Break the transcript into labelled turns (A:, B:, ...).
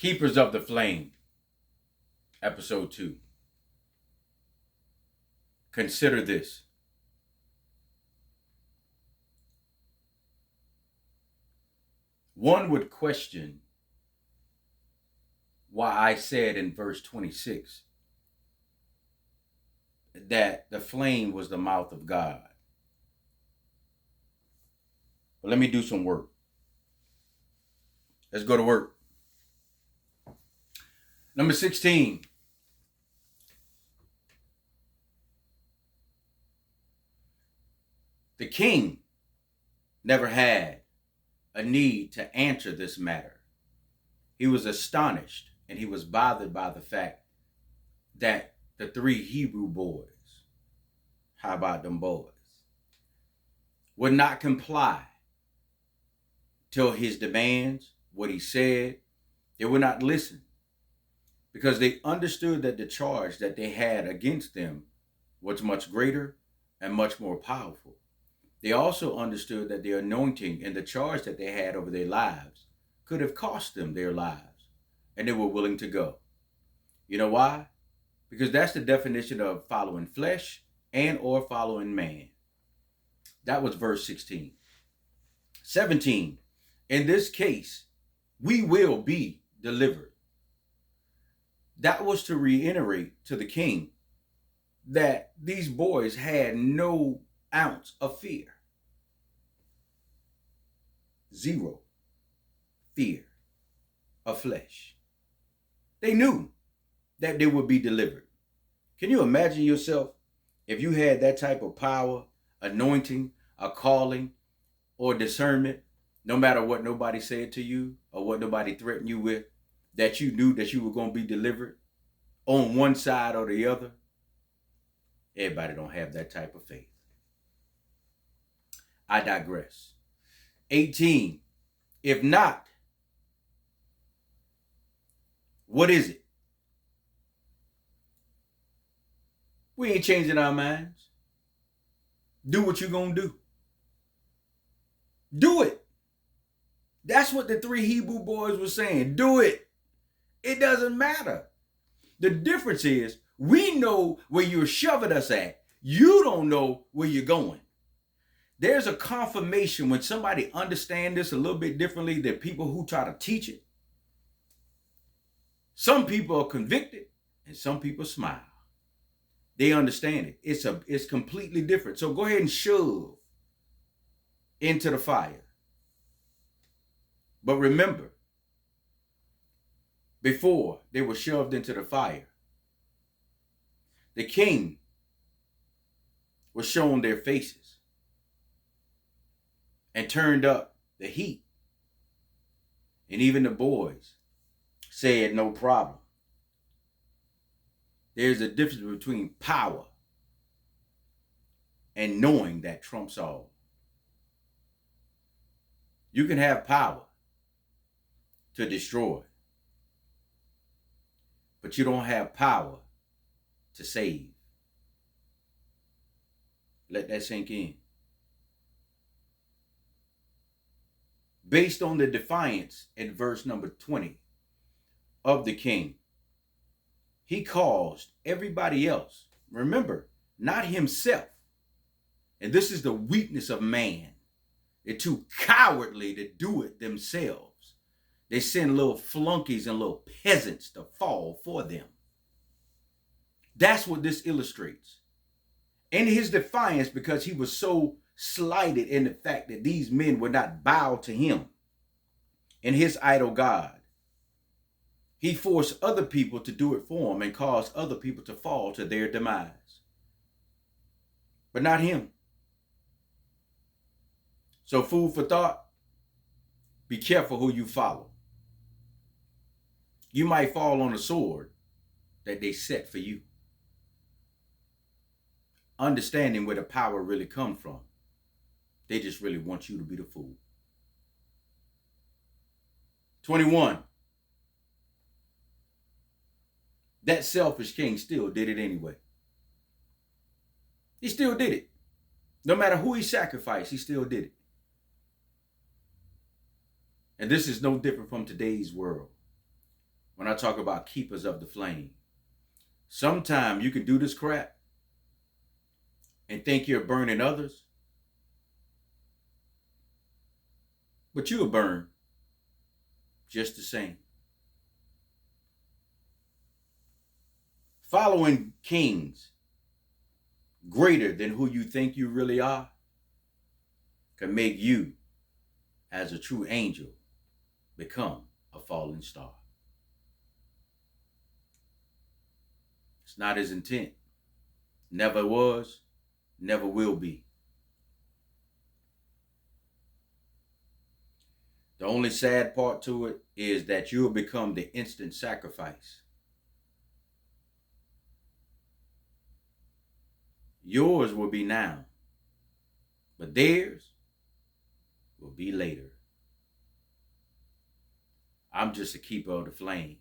A: Keepers of the Flame, Episode 2. Consider this. One would question why I said in verse 26 that the flame was the mouth of God. But let me do some work. Let's go to work. Number 16. The king never had a need to answer this matter. He was astonished and he was bothered by the fact that the 3 Hebrew boys, how about them boys, would not comply till his demands, what he said. They would not listen because they understood that the charge that they had against them was much greater and much more powerful. They also understood that the anointing and the charge that they had over their lives could have cost them their lives, and they were willing to go. You know why? Because that's the definition of following flesh and or following man. That was verse 16. 17. In this case, we will be delivered. That was to reiterate to the king that these boys had no ounce of fear. 0 fear of flesh. They knew that they would be delivered. Can you imagine yourself if you had that type of power, anointing, a calling, or discernment, no matter what nobody said to you or what nobody threatened you with, that you knew that you were going to be delivered on one side or the other? Everybody don't have that type of faith. I digress. 18. If not, what is it? We ain't changing our minds. Do what you're going to do. Do it. That's what the 3 Hebrew boys were saying. Do it. It doesn't matter. The difference is we know where you're shoving us at. You don't know where you're going. There's a confirmation when somebody understands this a little bit differently than people who try to teach it. Some people are convicted and some people smile. They understand it. It's completely different. So go ahead and shove into the fire. But remember, before they were shoved into the fire, the king was shown their faces and turned up the heat. And even the boys said no problem. There's a difference between power and knowing that trumps all. You can have power to destroy, but you don't have power to save. Let that sink in. Based on the defiance in verse number 20 of the king, he caused everybody else, remember, not himself. And this is the weakness of man. They're too cowardly to do it themselves. They send little flunkies and little peasants to fall for them. That's what this illustrates. In his defiance, because he was so slighted in the fact that these men would not bow to him and his idol God, he forced other people to do it for him and caused other people to fall to their demise. But not him. So food for thought, be careful who you follow. You might fall on a sword that they set for you. Understanding where the power really comes from. They just really want you to be the fool. 21. That selfish king still did it anyway. He still did it. No matter who he sacrificed, he still did it. And this is no different from today's world. when I talk about keepers of the flame. Sometimes you can do this crap and think you're burning others, but you'll burn just the same. Following kings greater than who you think you really are can make you, as a true angel, become a falling star. It's not his intent. Never was, never will be. The only sad part to it is that you'll become the instant sacrifice. Yours will be now, but theirs will be later. I'm just a keeper of the flame.